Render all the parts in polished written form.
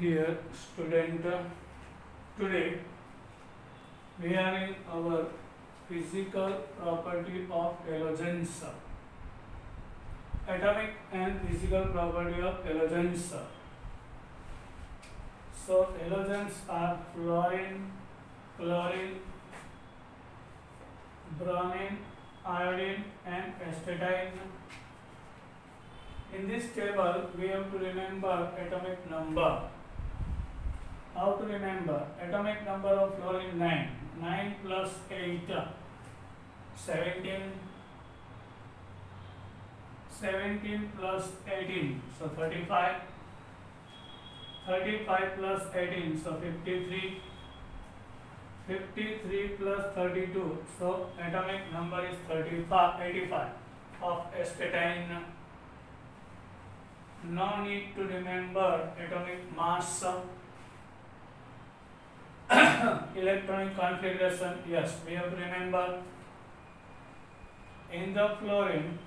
Dear student, today we are in our physical property of halogens, atomic and physical property of halogens. So halogens are fluorine, chlorine, bromine, iodine and astatine. In this table we have to remember atomic number. How to remember? Atomic number of fluorine 9. 9 plus 8, 17. 17 plus 18, so 35. 35 plus 18, so 53. 53 plus 32, so atomic number is 85 of astatine. No need to remember atomic mass. Electronic configuration, yes, we have to remember. In the fluorine,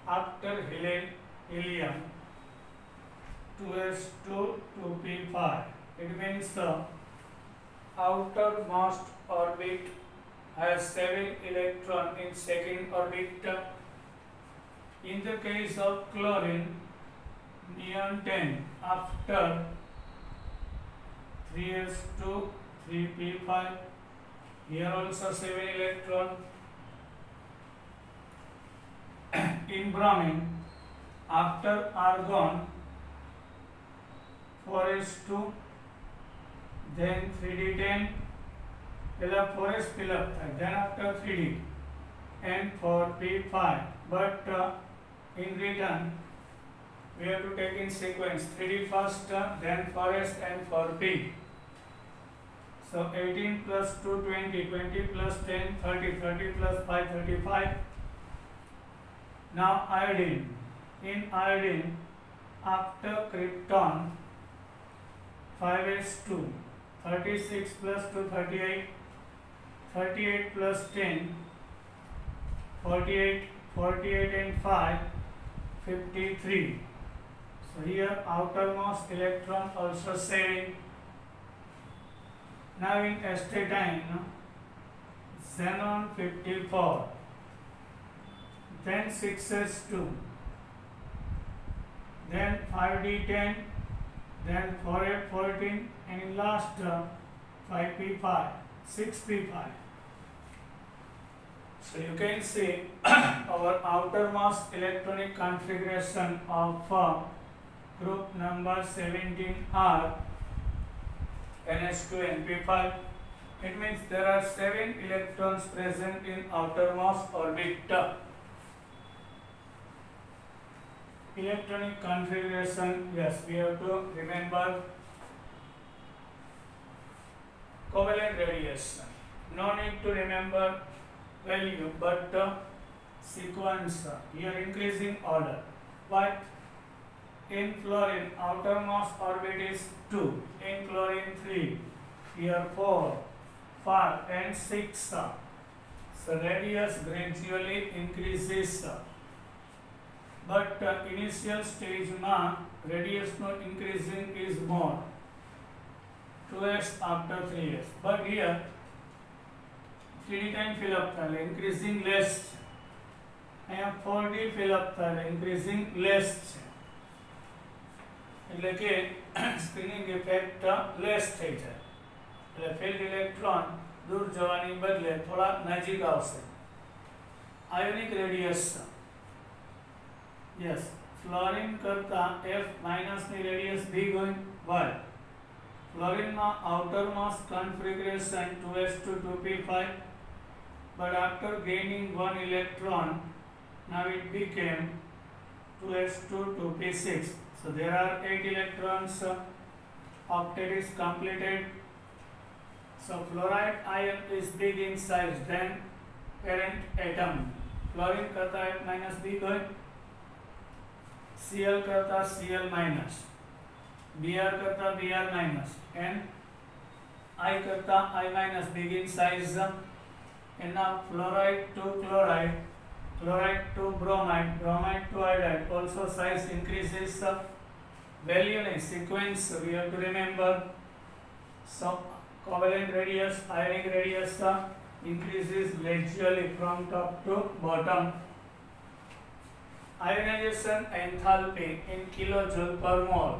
after helium, 2s2 2p5. It means the outermost orbit has 7 electrons in second orbit. In the case of chlorine, neon 10 after 3s2 3p5. Here also 7 electron. In bromine, after argon 4s2, then 3d10, then 4s fill up, then after 3d and 4p5. But in return, we have to take in sequence 3d first, then 4s and 4p. So 18 plus 2 20, 20 plus 10 30, 30 plus 5 35. Now iodine. In iodine, after krypton 5s2, 36 plus 2 38, 38 plus 10 48, 48 and 5 53. So here outermost electron also 7. Now in astatine, xenon 54, then 6s2, then 5d10, then 4f14, and in last 5p5, 6p5. So you can see our outermost electronic configuration of group number 17R NH2 NP5. It means there are 7 electrons present in outermost orbit. Electronic configuration, yes, we have to remember covalent radiation. No need to remember value, but sequence, here increasing order. But in fluorine, outermost orbit is 2, in chlorine 3, here 4, 5 and 6. So radius gradually increases. But initial stage ma radius not increasing is more, 2s after 3s. But here 3d time fill up increasing less. I am 4d fill up increasing less. એટલે કે spinning effect less થઈ જાય, એટલે field electron દૂર જવાની બદલે થોડા નજીક આવશે. આયોનિક રેડિયેશન, yes, ફ્લોરિન કરતા F માઇનસ ની રેડિયસ બિગ હોય. Why? ફ્લોરિન માં outermost configuration 2s2 2p5, but after gaining 1 electron, now it became 2s2 2p6. So there are 8 electrons. Octet is completed. So fluoride ion is big in size than parent atom. Fluorine करता F minus big है, Cl करता Cl minus, Br करता Br minus, and I करता I minus big in size. And now fluoride to chloride, chloride to bromide, bromide to iodide, also size increases. value नहीं, sequence we have to remember. So covalent radius, ionic radius increases gradually from top to bottom. Ionization enthalpy in kilojoule per mole.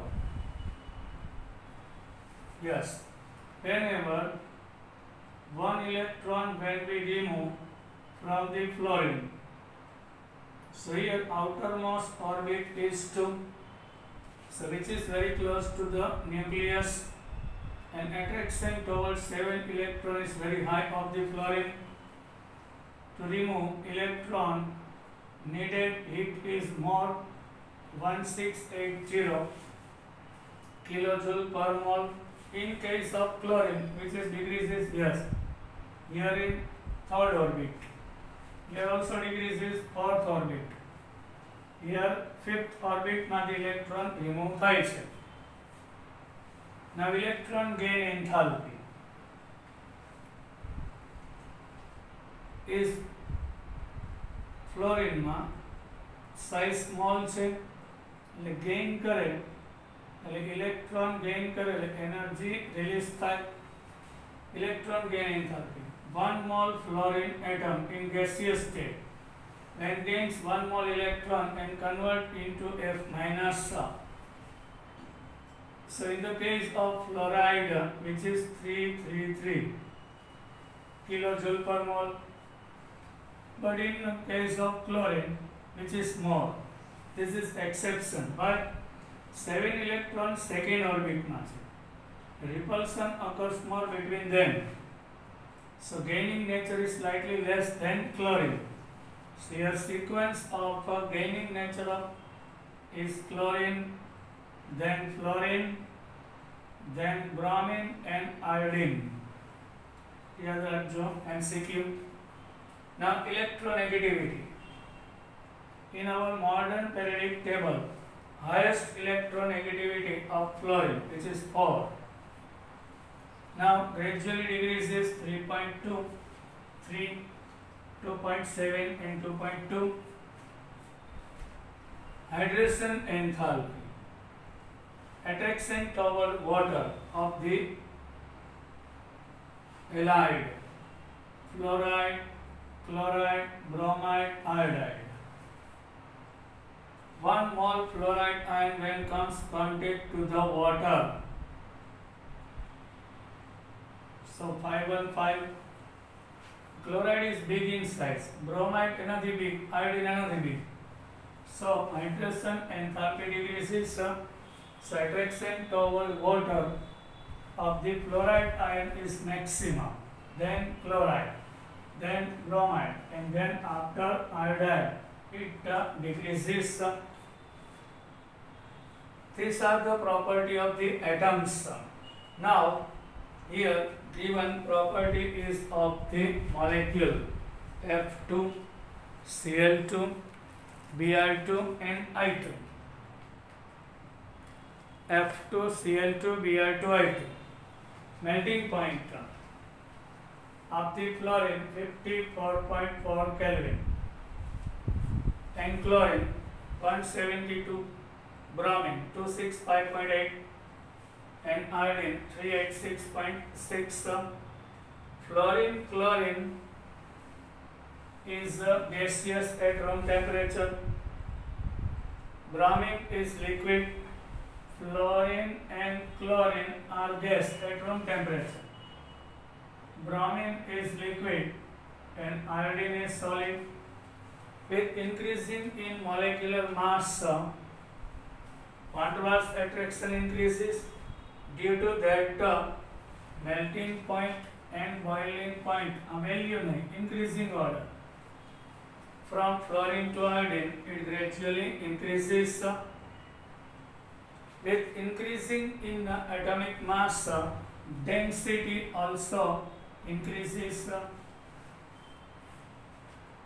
Yes, whenever one electron when we remove from the fluorine, so here outermost orbit is 2, so which is very close to the nucleus, and attraction towards 7 electron is very high of the fluorine. To remove electron, needed heat is more, 1680 kilojoule per mole. In case of chlorine, which is decreases, yes, here in third orbit, here also decreases fourth orbit, here fifth orbit માં the electron remove થાય છે. Now electron gain enthalpy is fluorine માં size small છે, એટલે gain કરે, એટલે electron gain કરે એટલે energy release થાય. Electron gain enthalpy, 1 mole fluorine atom in gaseous state when gains 1 mole electron and convert into F minus. So in the case of fluoride, which is 333 kilojoule per mole, but in the case of chlorine, which is more, this is exception, but 7 electrons second orbit માં છે. Repulsion occurs more between them, so gaining nature is slightly less than chlorine. So your sequence of gaining nature of is chlorine, then fluorine, then bromine and iodine. Here the MCQ. Now electronegativity. In our modern periodic table, highest electronegativity of fluorine, which is 4. Now gradually decreases 3.2, 3, 2.7 and 2.2. Hydration enthalpy, attraction toward water of the halide, fluoride, chloride, bromide, iodide. 1 mole fluoride ion when comes contact to the water, so 515. Chloride is big in size, bromide another big, iodine another big. So hydration enthalpy decreases, so attraction toward water of the fluoride ion is maximum, then chloride, then bromide, and then after iodide it decreases. These are the property of the atoms. Now here given property is of the molecule F2, Cl2, Br2 and I2. F2, Cl2, Br2, I2. Melting point of the fluorine 54.4 Kelvin and chlorine 172, bromine 265.8 and iodine 386.6. Fluorine, chlorine is gaseous at room temperature. Bromine is liquid. Fluorine and chlorine are gas at room temperature. Bromine is liquid and iodine is solid. With increasing in molecular mass, van der Waals attraction increases. Due to that, melting point and boiling point value increasing order. From fluorine to iodine, it gradually increases. With increasing in atomic mass, density also increases.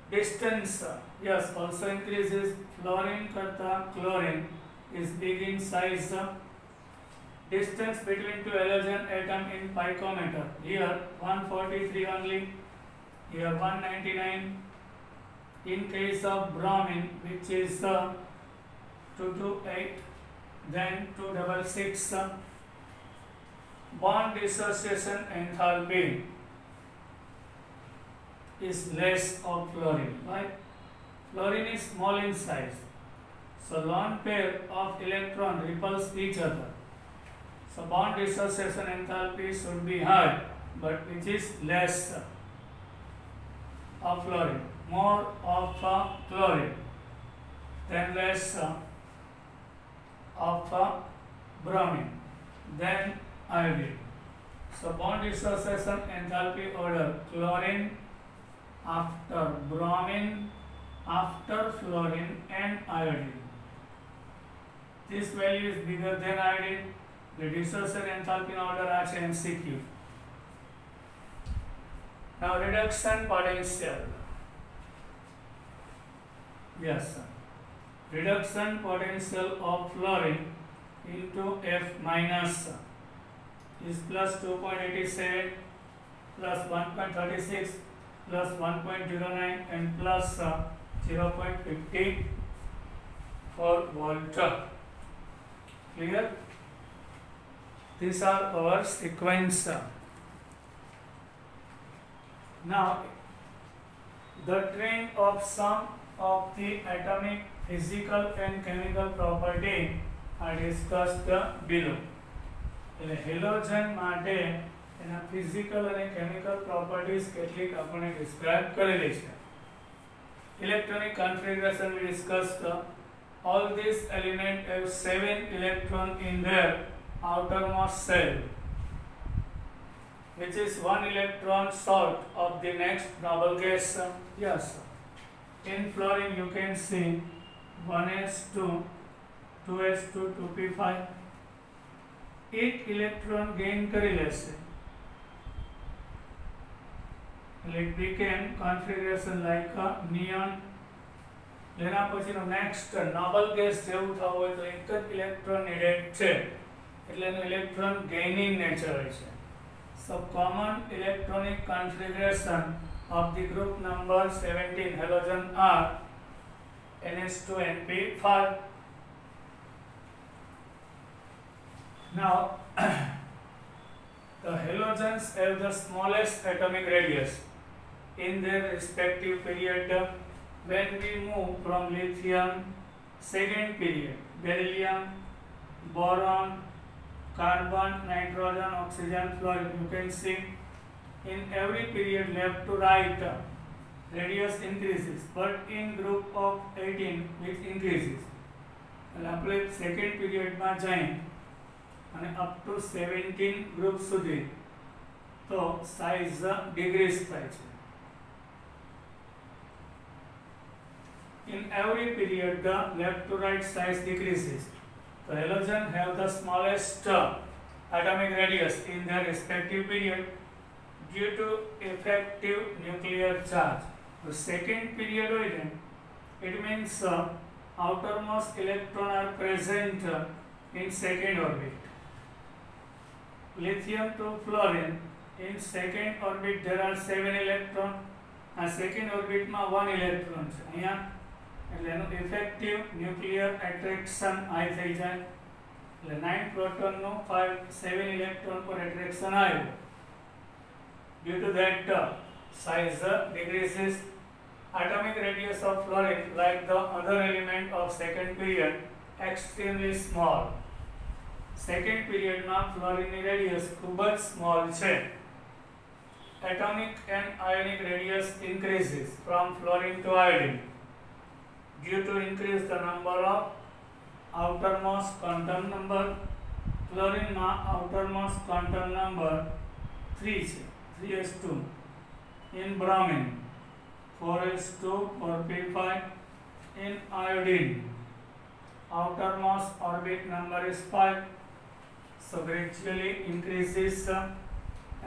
Distance, yes, also increases. Fluorine karta chlorine is big in size. Distance between two halogen atom in picometer, here 143 only, here 199. In case of bromine, which is 228, Then 266 bond dissociation enthalpy is less of fluorine. Right? Fluorine is small in size, so lone pair of electron repels each other. So bond dissociation enthalpy should be high, but which is less of fluorine, more of chlorine, then less of bromine, then iodine. So bond dissociation enthalpy order: chlorine, after bromine, after fluorine and iodine. This value is bigger than iodine. The dissociation enthalpy order is MCQ. Now reduction potential. Yes, sir. Reduction potential of fluorine into F minus is plus 2.87 plus 1.36 plus 1.09 and plus 0.54 volt. Clear? These are our sequence. Now, the trend of some of the atomic, physical and chemical property are discussed below. એટલે halogen માટે એના physical અને chemical properties કેટલીક આપણે describe કરેલી છે. Electronic configuration we discussed. All these elements have 7 electrons in their outermost shell, which is 1 electron short of the next noble gas. Yes, in fluorine you can see 1s2, 2s2, 2p5. 8 electron gain કરી લેશે. It became configuration like a neon. એના પછીનો next Nobel gas જેવું થવું હોય તો એક જ ઇલેક્ટ્રોન નીડેડ છે, એટલે એનું ઇલેક્ટ્રોન ગેઇનિંગ નેચર હોય છે. So common electronic configuration of the group number 17 halogen are NS2np5. Now the halogens have the smallest atomic radius in their respective period. When we move from lithium, second period, beryllium, boron, carbon, nitrogen, oxygen, fluorine, you can see in every period left to right radius increases, but in group of 18 which increases. એટલે આપણે second period માં જઈએ અને up to 17 group સુધી તો size decrease થાય છે. In every period, the left to right size decreases. The halogen have the smallest atomic radius in their respective period due to effective nuclear charge. The second period, it means outermost electron are present in second orbit. Lithium to fluorine, in second orbit there are 7 electrons. And second orbit માં 1 electron છે. અહીંયા એટલે એનું effective nuclear attraction I થઈ જાય. એટલે 9 proton નું 7 electron પર એટ્રેક્શન આવ્યું. Due to that size decreases. Atomic radius of fluorine, like the other element of second period, extremely small. Second period માં fluorine ની radius ખૂબ જ small છે. Atomic and ionic radius increases from fluorine to iodine due to increase the number of outermost quantum number. Fluorine માં outermost quantum number 3 છે, 3s2. In bromine 4s2, 4p5. In iodine outermost orbit number is 5, so gradually increases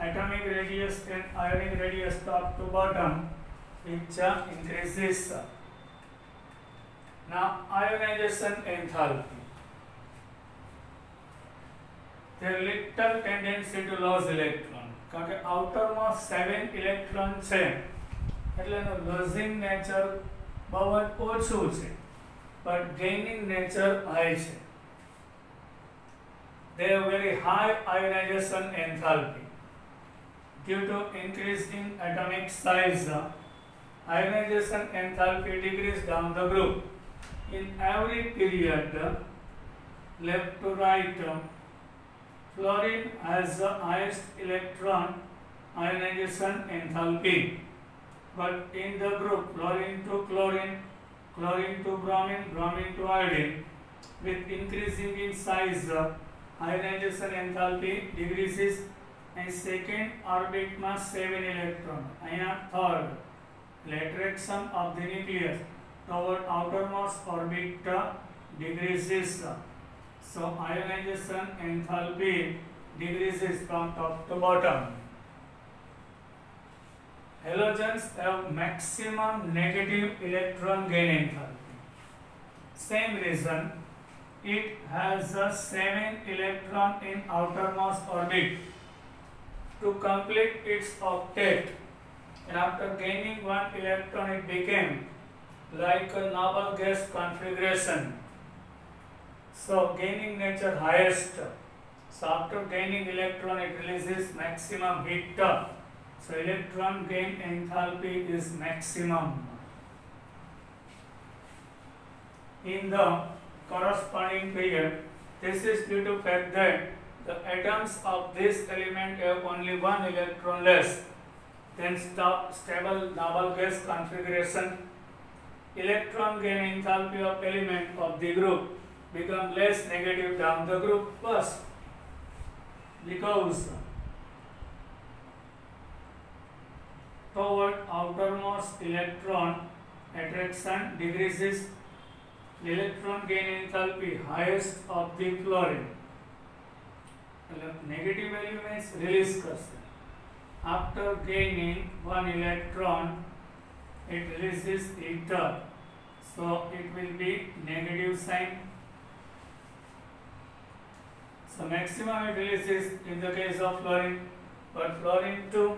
atomic radius and ionic radius top to bottom, which increases. Now ionization enthalpy. There little tendency to lose electron, કારણ કે outermost 7 electron છે એટલે એનું losing nature બહુ જ ઓછું છે, but gaining nature high છે. they have very high ionization enthalpy. Due to increase in atomic size, ionization enthalpy decreases down the group. In every period, left to right, fluorine has the highest electron ionization enthalpy. But in the group fluorine to chlorine, chlorine to bromine, bromine to iodine, with increasing in size, ionization enthalpy decreases and second orbit માં 7 electron. અહીંયા third, attraction of the nucleus toward outermost orbit decreases. So ionization enthalpy decreases from top to bottom. Halogens have maximum negative electron gain enthalpy. Same reason, it has a 7 electron in outermost orbit to complete its octet, and after gaining 1 electron it became like a noble gas configuration. So gaining nature highest. So after gaining electron it releases maximum heat. So electron gain enthalpy is maximum. In the corresponding period, this is due to fact that the atoms of this element have only 1 electron less than stable noble gas configuration. Electron gain enthalpy of element of the group become less negative down the group first, because toward outermost electron attraction decreases. Electron gain enthalpy highest of the fluorine. Negative elements release करते हैं. After gaining 1 electron, it releases ether. So it will be negative sign. So maximum it releases in the case of fluorine, but fluorine 2.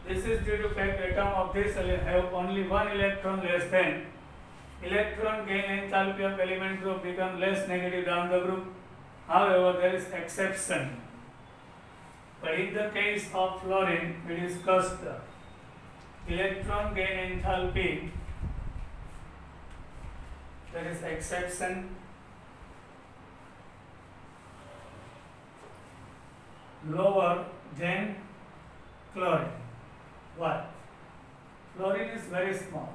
This is due to fact atom of this have only 1 electron less than. Electron gain enthalpy of element group become less negative down the group. However, there is exception. But in the case of fluorine, we discussed electron gain enthalpy. There is exception. Lower than chlorine. Why? Fluorine is very small.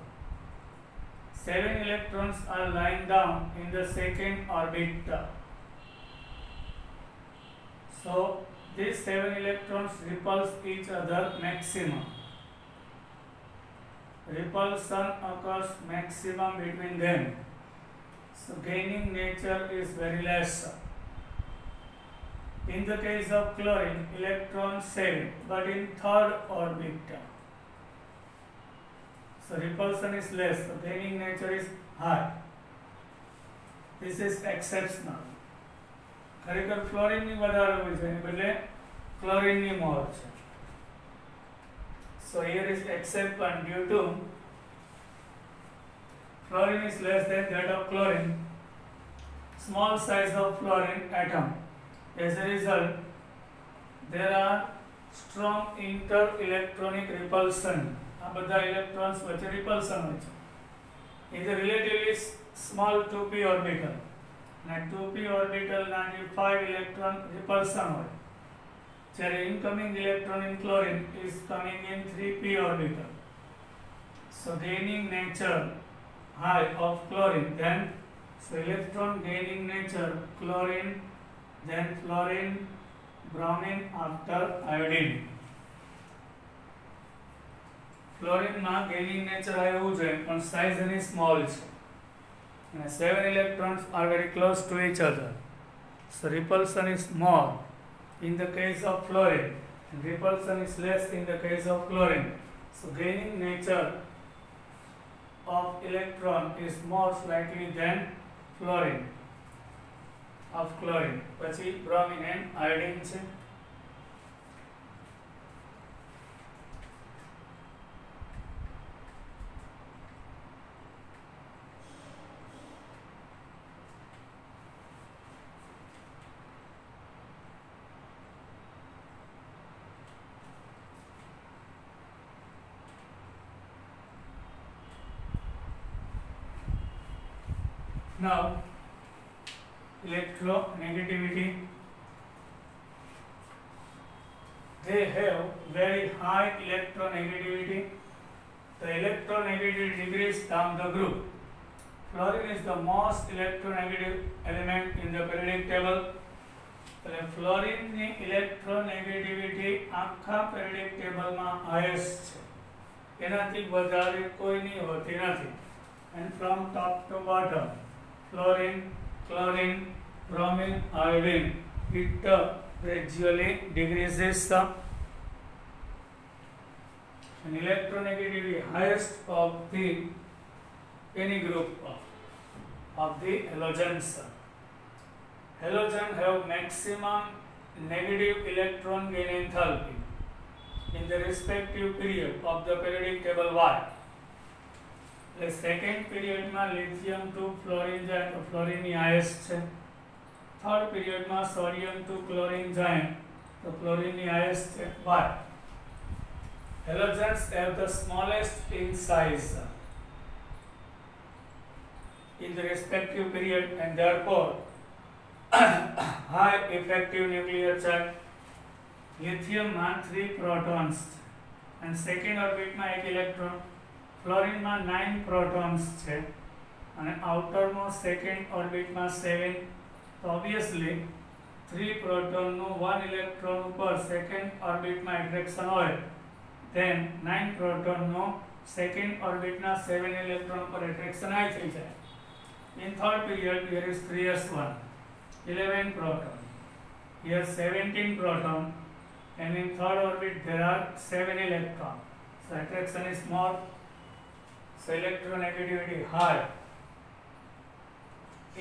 7 electrons are lying down in the second orbit. So these 7 electrons repulse each other maximum. Repulsion occurs maximum between them. So gaining nature is very less. In the case of chlorine, electron 7, but in third orbit. So repulsion is less, so gaining nature is high. This is exceptional. ખરેખર fluorine ની વધારે હોય છે એની બદલે chlorine ની મોર છે. So here is exception due to fluorine is less than that of chlorine. Small size of fluorine atom. As a result, there are strong inter-electronic repulsion. આ બધા electrons વચ્ચે repulsion હોય છે. In the relatively small 2p orbital, and 2p orbital ના જે 5 electron repulsion હોય, જ્યારે incoming electron in chlorine is coming in 3p orbital. So gaining nature high of chlorine, then so electron gaining nature chlorine, then fluorine, bromine after iodine. Fluorine માં gaining nature high હોવું જોઈએ, પણ size એની small છે. And 7 electrons are very close to each other. So repulsion is more in the case of fluorine, and repulsion is less in the case of chlorine. So gaining nature of electron is more slightly than fluorine of chlorine. પછી bromine and iodine છે. Now, electronegativity. They have very high electronegativity. The electronegativity degrees down the group. Fluorine is the most electronegative element in the periodic table. Fluorine ની electronegativity આખા periodic table માં highest છે. એનાથી વધારે કોઈ નહીં હોતી નથી. And from top to bottom, fluorine, chlorine, bromine, iodine, it gradually decreases and electronegativity highest of the any group of the halogens. Halogen have maximum negative electron gain enthalpy in the respective period of the periodic table Y. The second period में lithium to fluorine जाए तो fluorine ની highest છે. Third period में sodium to chlorine जाए तो chlorine ની highest છે. Why? Halogens have the smallest in size in the respective period and therefore high effective nuclear charge. Lithium में 3 protons and second orbit में 1 electron. Fluorine में 9 protons છે અને outermost second orbit में 7. So obviously 3 proton નું 1 electron ઉપર second orbit में attraction હોય, then 9 proton નું second orbit ના 7 electron પર attraction આવી થઈ જાય. In third period here is 3s1, 11 proton, here 17 proton, and in third orbit there are 7 electron. So attraction is more, so electronegativity high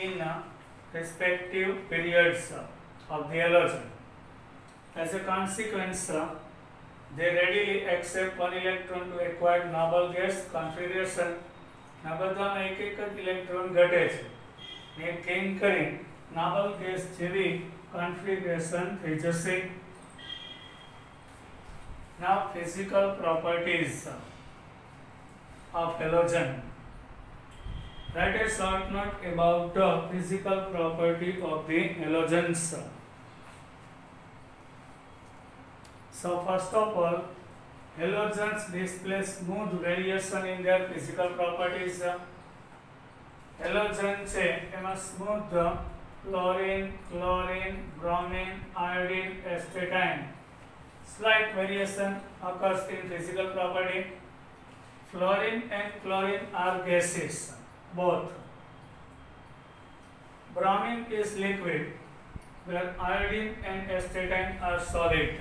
in respective periods of the halogen. As a consequence, they readily accept 1 electron to acquire noble gas configuration. આ બધામાં એક જ electron ઘટે છે ને gain કરી Nobel gas જેવી configuration થઈ જશે. Now physical properties of halogen. Write a short note about the physical property of the halogens. So first of all, halogens display smooth variation in their physical properties. Halogen છે એમાં smooth fluorine, chlorine, bromine, iodine, astatine. Slight variation occurs in physical property. Fluorine and chlorine are gases, both. Bromine is liquid, where iodine and astatine are solid.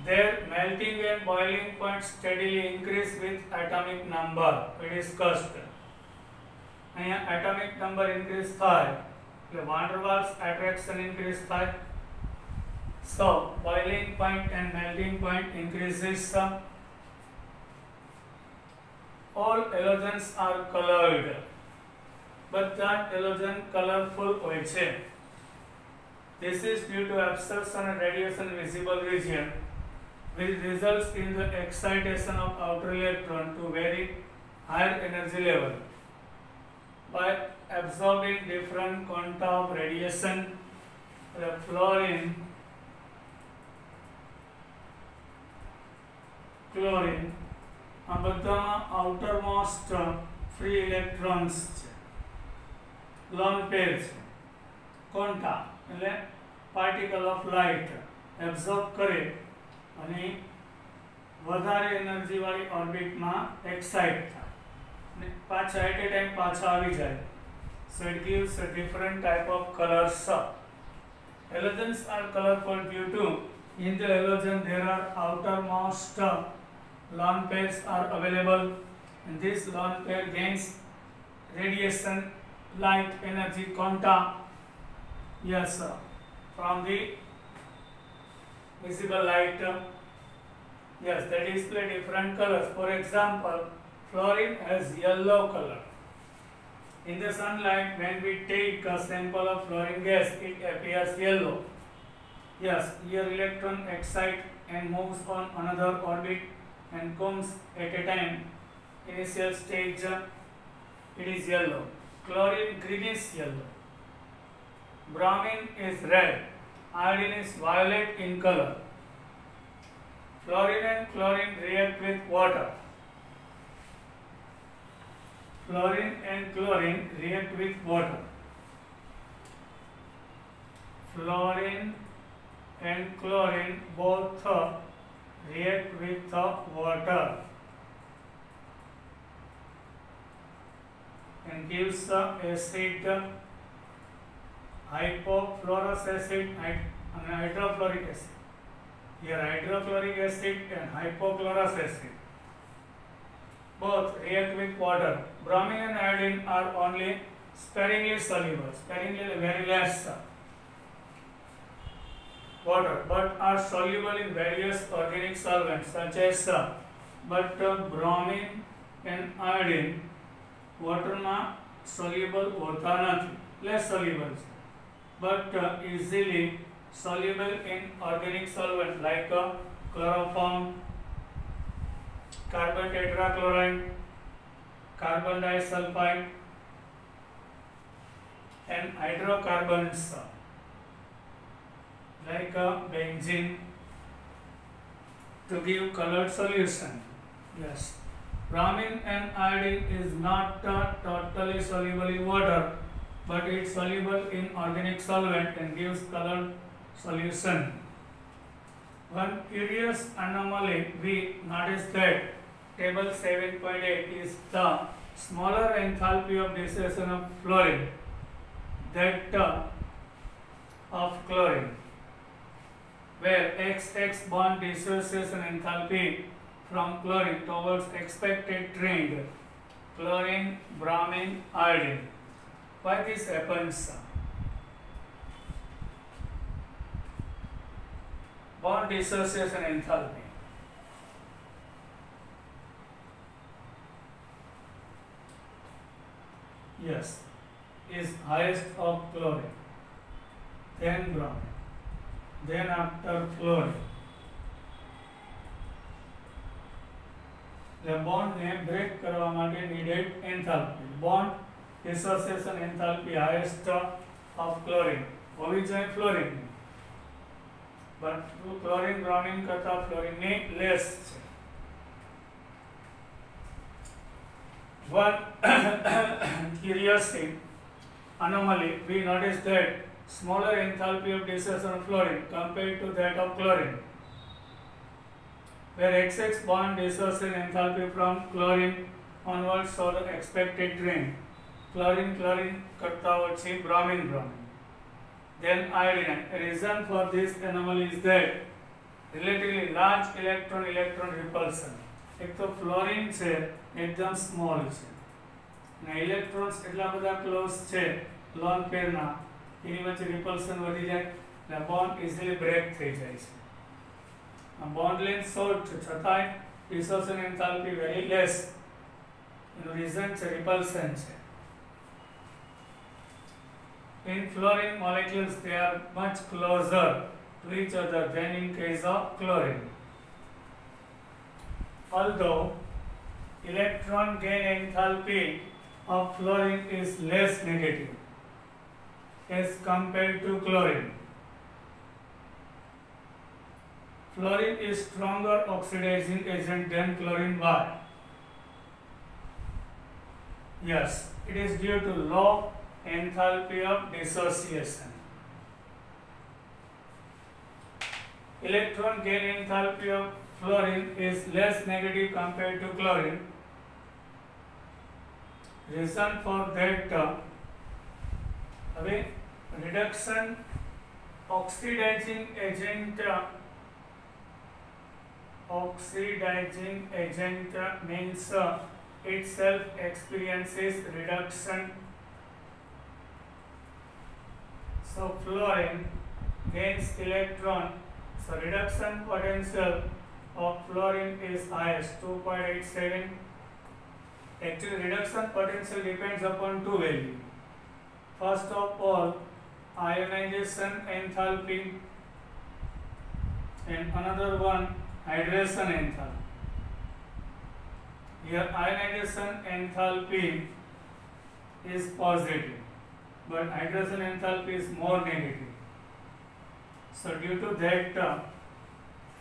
Their melting and boiling point steadily increase with atomic number. We discussed. અહીંયા atomic number increase થાય એટલે van der Waals attraction increase થાય. So boiling point and melting point increases. All halogens are colored, but that halogen colorful હોય છે. This is due to absorption and radiation visible region, which results in the excitation of outer electron to very higher energy level. By absorbing different quanta of radiation, the fluorine, chlorine, આ બધામાં outermost free electrons છે, lone pair છે, quanta એટલે particle of light absorb કરે અને વધારે energy વાળી ઓર્બિટમાં excite થાય અને પાછા એટ એ ટાઈમ પાછા આવી જાય. So it gives a different type of colors. Halogens are colorful due to in the halogen there are outermost lone pairs are available, and this lone pair gains radiation light energy quanta, yes, from the visible light. Yes, they display different colors. For example, fluorine has yellow color. In the sunlight, when we take a sample of fluorine gas, it appears yellow. Yes, here electron excites and moves on another orbit and comes at a time. Initial stage it is yellow. Chlorine greenish yellow. Bromine is red. Iodine is violet in color. Fluorine and chlorine react with water. Fluorine and chlorine react with water. Fluorine and chlorine both react with water and gives the acid hypofluorous acid and hydrofluoric acid. Here hydrofluoric acid and hypochlorous acid both react with water. Bromine and iodine are only sparingly soluble, sparingly very less water, but are soluble in various organic solvents such as bromine and iodine water માં soluble હોતા નથી, less soluble, but easily soluble in organic solvent like chloroform, carbon tetrachloride, carbon disulfide and hydrocarbons like benzene to give colored solution. Yes, bromine and iodine is not totally soluble in water, but it is soluble in organic solvent and gives colored solution. One curious anomaly we noticed that table 7.8 is the smaller enthalpy of dissociation of fluorine that of chlorine, where XX bond dissociation enthalpy from chlorine towards expected trend chlorine, bromine, iodine. Why this happens? Bond dissociation enthalpy. Yes, is highest of chlorine, then bromine, then after fluorine. The bond ने break करवा माटे needed enthalpy. Bond dissociation enthalpy highest of chlorine. होवी जाए fluorine, but chlorine bromine करता fluorine ने less છે. One curious anomaly, we noticed that smaller enthalpy of dissociation of fluorine compared to that of chlorine, where XX bond dissociation enthalpy from chlorine onwards saw the expected trend. Chlorine करता वच्चे bromine, then iodine. A reason for this anomaly is that relatively large electron repulsion. एक तो fluorine છે एकदम small છે અને electrons એટલા બધા close છે lone pair ના, એની વચ્ચે repulsion વધી જાય એટલે bond easily break થઈ જાય છે. Bond length short છતાંય dissociation enthalpy very less. એનું reason છે repulsion છે. In fluorine molecules they are much closer to each other than in case of chlorine. Although electron gain enthalpy of fluorine is less negative as compared to chlorine. Fluorine is stronger oxidizing agent than chlorine. Why? Yes, it is due to low enthalpy of dissociation. Electron gain enthalpy of fluorine is less negative compared to chlorine. Reason for that, reduction oxidizing agent means itself experiences reduction. So fluorine gains electron, so reduction potential of fluorine is highest, 2.87. Actually reduction potential depends upon two values. First of all, ionization enthalpy and another one hydration enthalpy. Here ionization enthalpy is positive, but hydration enthalpy is more negative. So due to that,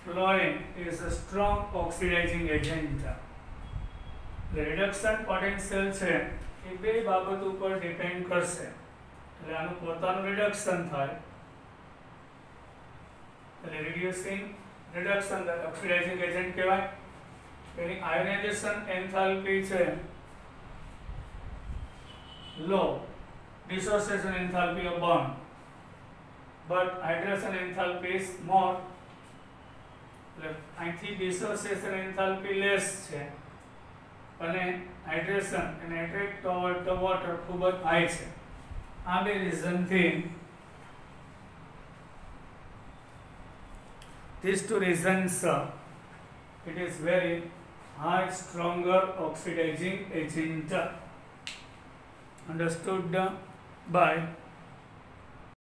fluorine is a strong oxidizing agent. Reduction potential છે એ બે બાબત ઉપર depend કરશે એટલે આનું પોતાનું reduction થાય એટલે રિડ્યુસિંગ રિડક્શન ઓક્સિડાઇઝિંગ એજન્ટ કહેવાય એની આયોનાઇઝેશન એન્થાલ્પી છે લો dissociation enthalpy of bond but hydration enthalpy is more એટલે અહીંથી dissociation enthalpy less છે અને હાઇડ્રેશન અને એટ્રેક્ટ ટુવર્ડ ધ વોટર ખૂબ જ હાઈ છે આ બે રીઝનથી these two reasons it is very high stronger oxidizing agent understood by